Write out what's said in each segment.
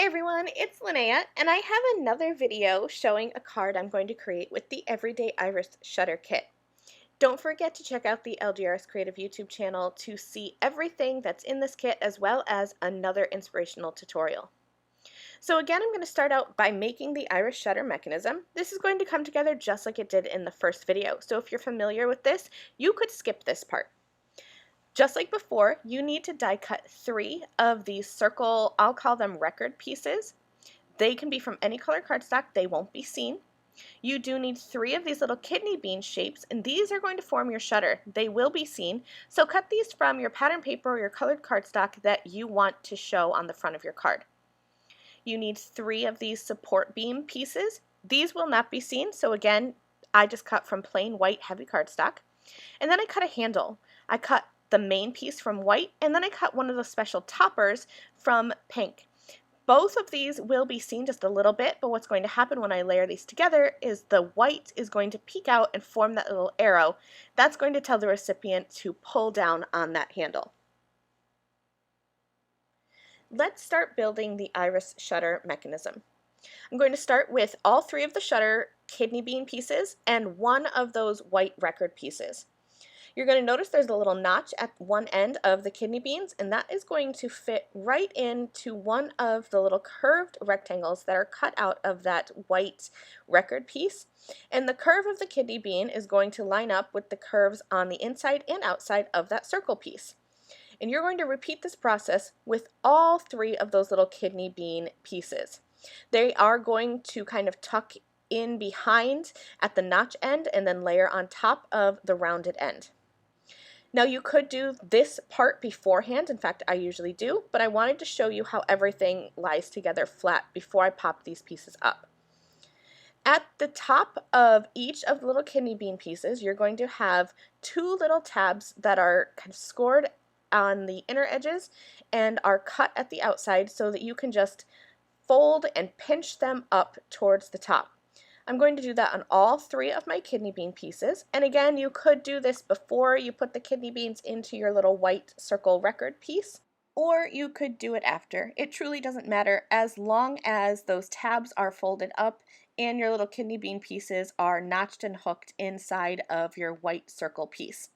Hey everyone, it's Linnea, and I have another video showing a card I'm going to create with the Everyday Iris Shutter Kit. Don't forget to check out the LDRS Creative YouTube channel to see everything that's in this kit as well as another inspirational tutorial. So again, I'm going to start out by making the iris shutter mechanism. This is going to come together just like it did in the first video, so if you're familiar with this, you could skip this part. Just like before, you need to die cut 3 of these circle, I'll call them record pieces. They can be from any color cardstock, they won't be seen. You do need 3 of these little kidney bean shapes, and these are going to form your shutter. They will be seen, so cut these from your pattern paper or your colored cardstock that you want to show on the front of your card. You need 3 of these support beam pieces. These will not be seen, so again, I just cut from plain white heavy cardstock. And then I cut a handle. I cut the main piece from white, and then I cut one of the special toppers from pink. Both of these will be seen just a little bit, but what's going to happen when I layer these together is the white is going to peek out and form that little arrow. That's going to tell the recipient to pull down on that handle. Let's start building the iris shutter mechanism. I'm going to start with all 3 of the shutter kidney bean pieces and 1 of those white record pieces. You're going to notice there's a little notch at one end of the kidney beans, and that is going to fit right into one of the little curved rectangles that are cut out of that white record piece. And the curve of the kidney bean is going to line up with the curves on the inside and outside of that circle piece. And you're going to repeat this process with all 3 of those little kidney bean pieces. They are going to kind of tuck in behind at the notch end and then layer on top of the rounded end. Now you could do this part beforehand, in fact I usually do, but I wanted to show you how everything lies together flat before I pop these pieces up. At the top of each of the little kidney bean pieces, you're going to have 2 little tabs that are kind of scored on the inner edges and are cut at the outside so that you can just fold and pinch them up towards the top. I'm going to do that on all 3 of my kidney bean pieces, and again you could do this before you put the kidney beans into your little white circle record piece, or you could do it after. It truly doesn't matter as long as those tabs are folded up and your little kidney bean pieces are notched and hooked inside of your white circle piece.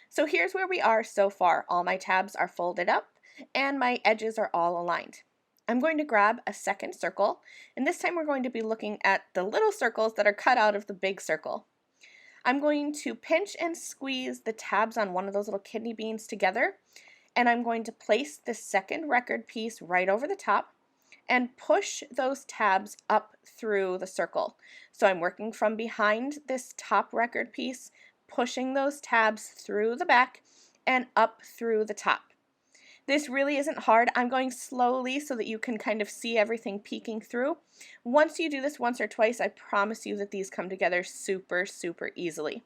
So here's where we are so far. All my tabs are folded up and my edges are all aligned. I'm going to grab a second circle, and this time we're going to be looking at the little circles that are cut out of the big circle. I'm going to pinch and squeeze the tabs on one of those little kidney beans together, and I'm going to place the second record piece right over the top and push those tabs up through the circle. So I'm working from behind this top record piece, pushing those tabs through the back and up through the top. This really isn't hard. I'm going slowly so that you can kind of see everything peeking through. Once you do this once or twice, I promise you that these come together super easily.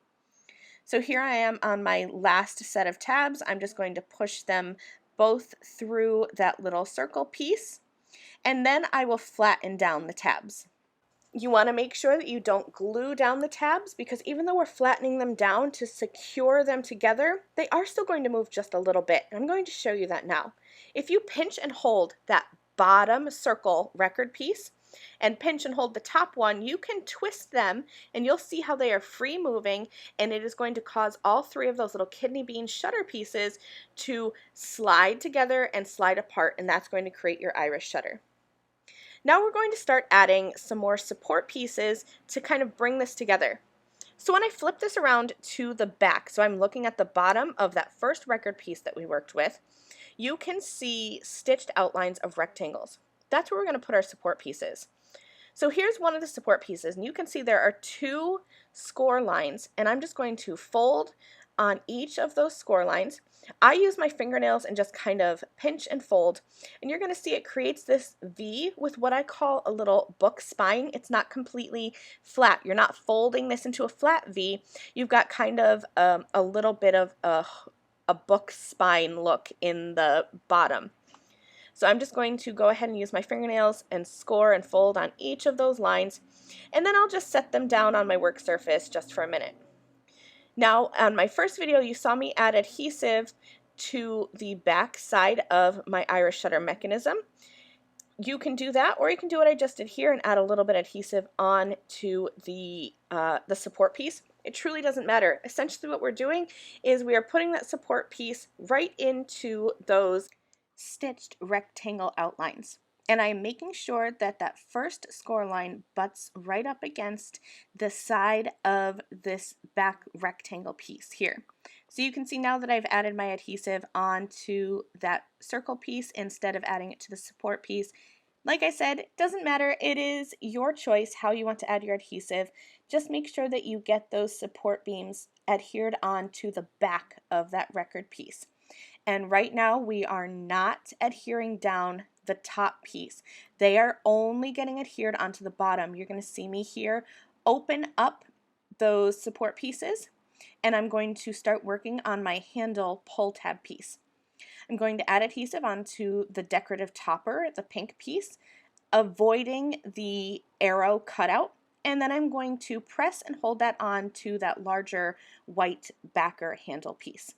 So here I am on my last set of tabs. I'm just going to push them both through that little circle piece, and then I will flatten down the tabs. You want to make sure that you don't glue down the tabs, because even though we're flattening them down to secure them together, they are still going to move just a little bit. I'm going to show you that now. If you pinch and hold that bottom circle record piece and pinch and hold the top one, you can twist them and you'll see how they are free moving, and it is going to cause all 3 of those little kidney bean shutter pieces to slide together and slide apart, and that's going to create your iris shutter. Now we're going to start adding some more support pieces to kind of bring this together. So when I flip this around to the back, so I'm looking at the bottom of that first record piece that we worked with, you can see stitched outlines of rectangles. That's where we're going to put our support pieces. So here's one of the support pieces, and you can see there are 2 score lines, and I'm just going to fold on each of those score lines. I use my fingernails and just kind of pinch and fold, and you're going to see it creates this V with what I call a little book spine. It's not completely flat. You're not folding this into a flat V. You've got kind of a little bit of a book spine look in the bottom. So I'm just going to go ahead and use my fingernails and score and fold on each of those lines, and then I'll just set them down on my work surface just for a minute. Now, on my first video, you saw me add adhesive to the back side of my iris shutter mechanism. you can do that, or you can do what I just did here and add a little bit of adhesive on to the support piece. It truly doesn't matter. Essentially what we're doing is we are putting that support piece right into those stitched rectangle outlines. And I'm making sure that that first score line butts right up against the side of this back rectangle piece here. So you can see now that I've added my adhesive onto that circle piece instead of adding it to the support piece. Like I said, it doesn't matter. It is your choice how you want to add your adhesive. Just make sure that you get those support beams adhered onto the back of that record piece. And right now we are not adhering down the top piece. They are only getting adhered onto the bottom. You're going to see me here open up those support pieces, and I'm going to start working on my handle pull tab piece. I'm going to add adhesive onto the decorative topper, the pink piece, avoiding the arrow cutout, and then I'm going to press and hold that on to that larger white backer handle piece.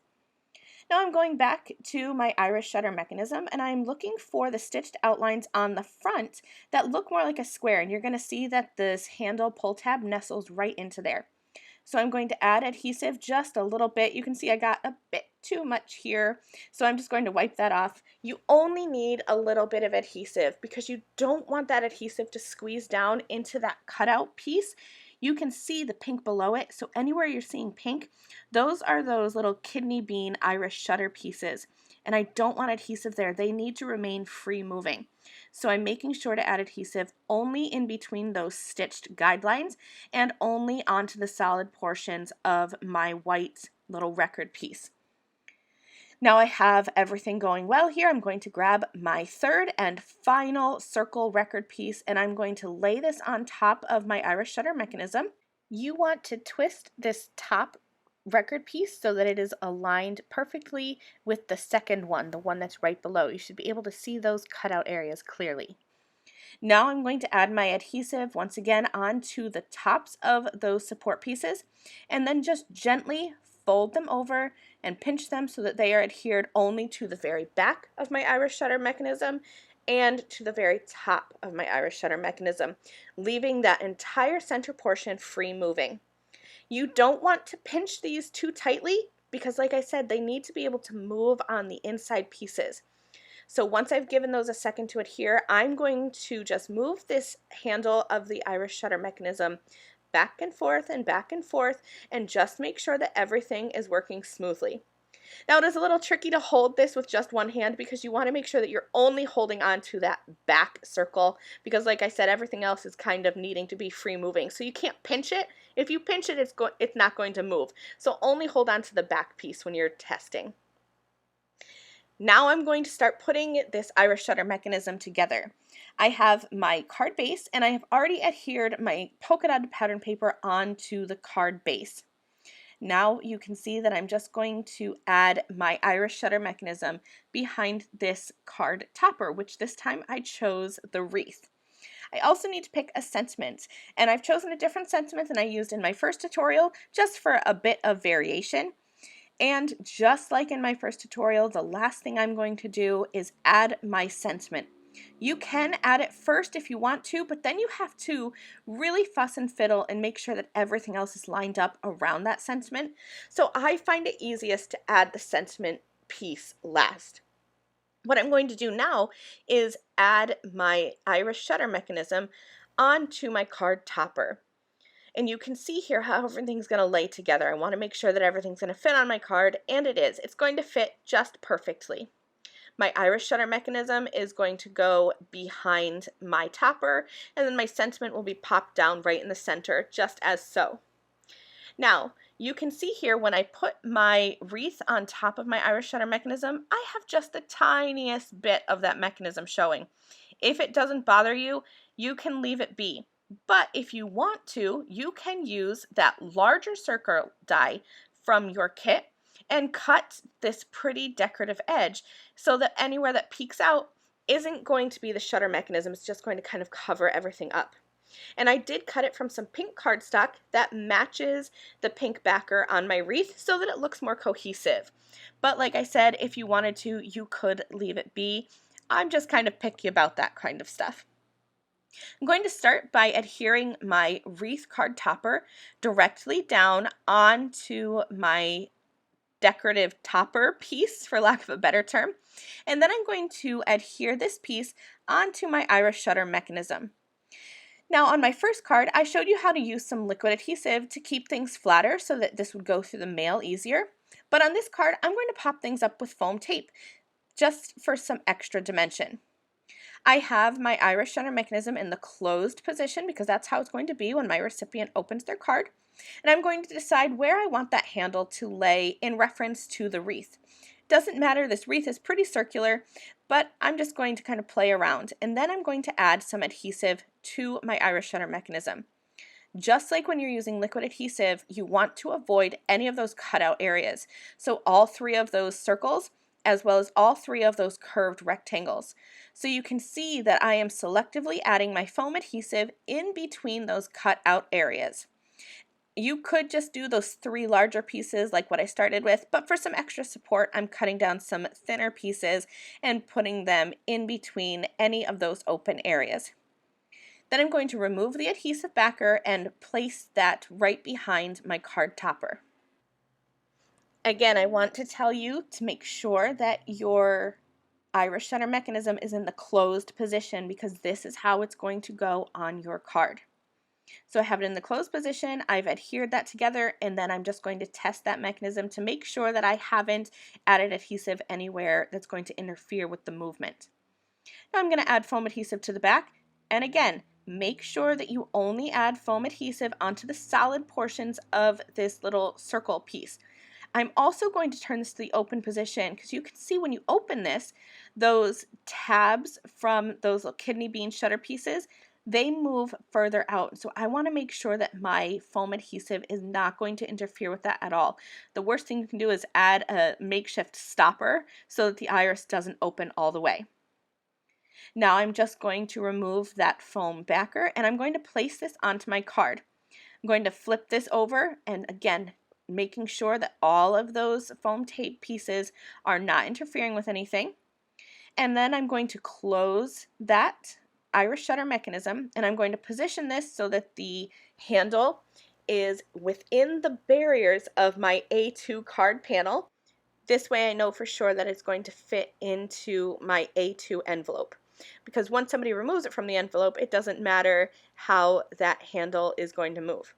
Now I'm going back to my iris shutter mechanism, and I'm looking for the stitched outlines on the front that look more like a square, and you're going to see that this handle pull tab nestles right into there. So I'm going to add adhesive just a little bit. You can see I got a bit too much here, so I'm just going to wipe that off. You only need a little bit of adhesive because you don't want that adhesive to squeeze down into that cutout piece. You can see the pink below it, so anywhere you're seeing pink, those are those little kidney bean iris shutter pieces, and I don't want adhesive there. They need to remain free moving. So I'm making sure to add adhesive only in between those stitched guidelines and only onto the solid portions of my white little record piece. Now I have everything going well here. I'm going to grab my third and final circle record piece, and I'm going to lay this on top of my iris shutter mechanism. You want to twist this top record piece so that it is aligned perfectly with the second one, the one that's right below. You should be able to see those cutout areas clearly. Now I'm going to add my adhesive once again onto the tops of those support pieces, and then just gently fold them over and pinch them so that they are adhered only to the very back of my iris shutter mechanism and to the very top of my iris shutter mechanism, leaving that entire center portion free moving. You don't want to pinch these too tightly because, like I said, they need to be able to move on the inside pieces. So once I've given those a second to adhere, I'm going to just move this handle of the iris shutter mechanism back and forth and just make sure that everything is working smoothly. Now it is a little tricky to hold this with just one hand because you want to make sure that you're only holding on to that back circle because, like I said, everything else is kind of needing to be free moving. So you can't pinch it. If you pinch it, it's not going to move. So only hold on to the back piece when you're testing. Now I'm going to start putting this iris shutter mechanism together. I have my card base, and I have already adhered my polka dot pattern paper onto the card base. Now you can see that I'm just going to add my iris shutter mechanism behind this card topper, which this time I chose the wreath. I also need to pick a sentiment, and I've chosen a different sentiment than I used in my first tutorial just for a bit of variation. And just like in my first tutorial, the last thing I'm going to do is add my sentiment. You can add it first if you want to, but then you have to really fuss and fiddle and make sure that everything else is lined up around that sentiment. So I find it easiest to add the sentiment piece last. What I'm going to do now is add my iris shutter mechanism onto my card topper. And you can see here how everything's going to lay together. I want to make sure that everything's going to fit on my card, and it is. It's going to fit just perfectly. My iris shutter mechanism is going to go behind my topper, and then my sentiment will be popped down right in the center, just as so. Now, you can see here when I put my wreath on top of my iris shutter mechanism, I have just the tiniest bit of that mechanism showing. If it doesn't bother you, you can leave it be. But if you want to, you can use that larger circle die from your kit and cut this pretty decorative edge so that anywhere that peeks out isn't going to be the shutter mechanism. It's just going to kind of cover everything up. And I did cut it from some pink cardstock that matches the pink backer on my wreath so that it looks more cohesive. But like I said, if you wanted to, you could leave it be. I'm just kind of picky about that kind of stuff. I'm going to start by adhering my wreath card topper directly down onto my decorative topper piece, for lack of a better term, and then I'm going to adhere this piece onto my iris shutter mechanism. Now on my first card, I showed you how to use some liquid adhesive to keep things flatter so that this would go through the mail easier, but on this card I'm going to pop things up with foam tape just for some extra dimension. I have my iris shutter mechanism in the closed position because that's how it's going to be when my recipient opens their card. And I'm going to decide where I want that handle to lay in reference to the wreath. Doesn't matter, this wreath is pretty circular, but I'm just going to kind of play around. And then I'm going to add some adhesive to my iris shutter mechanism. Just like when you're using liquid adhesive, you want to avoid any of those cutout areas. So all three of those circles, as well as all three of those curved rectangles. So you can see that I am selectively adding my foam adhesive in between those cut out areas. You could just do those three larger pieces like what I started with, but for some extra support, I'm cutting down some thinner pieces and putting them in between any of those open areas. Then I'm going to remove the adhesive backer and place that right behind my card topper. Again, I want to tell you to make sure that your iris shutter mechanism is in the closed position because this is how it's going to go on your card. So I have it in the closed position, I've adhered that together, and then I'm just going to test that mechanism to make sure that I haven't added adhesive anywhere that's going to interfere with the movement. Now I'm going to add foam adhesive to the back, and again, make sure that you only add foam adhesive onto the solid portions of this little circle piece. I'm also going to turn this to the open position because you can see when you open this, those tabs from those little kidney bean shutter pieces, they move further out. So I want to make sure that my foam adhesive is not going to interfere with that at all. The worst thing you can do is add a makeshift stopper so that the iris doesn't open all the way. Now I'm just going to remove that foam backer and I'm going to place this onto my card. I'm going to flip this over and again, making sure that all of those foam tape pieces are not interfering with anything. And then I'm going to close that iris shutter mechanism and I'm going to position this so that the handle is within the barriers of my A2 card panel. This way I know for sure that it's going to fit into my A2 envelope. Because once somebody removes it from the envelope, it doesn't matter how that handle is going to move.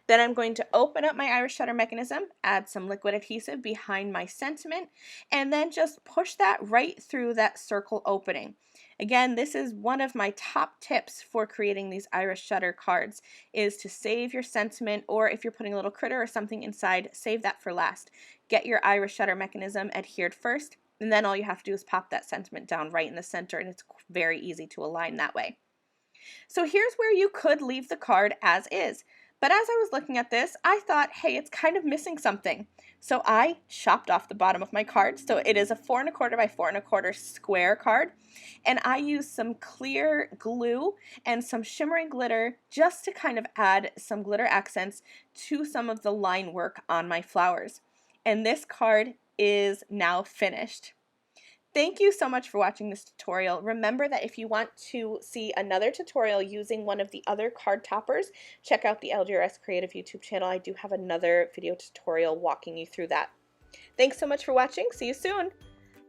Then I'm going to open up my iris shutter mechanism, add some liquid adhesive behind my sentiment, and then just push that right through that circle opening. Again, this is one of my top tips for creating these iris shutter cards, is to save your sentiment, or if you're putting a little critter or something inside, save that for last. Get your iris shutter mechanism adhered first, and then all you have to do is pop that sentiment down right in the center, and it's very easy to align that way. So here's where you could leave the card as is. But as I was looking at this, I thought, hey, it's kind of missing something. So I chopped off the bottom of my card. So it is a 4 1/4 by 4 1/4 square card. And I used some clear glue and some shimmering glitter just to kind of add some glitter accents to some of the line work on my flowers. And this card is now finished. Thank you so much for watching this tutorial. Remember that if you want to see another tutorial using one of the other card toppers, check out the LDRS Creative YouTube channel. I do have another video tutorial walking you through that. Thanks so much for watching. See you soon.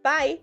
Bye.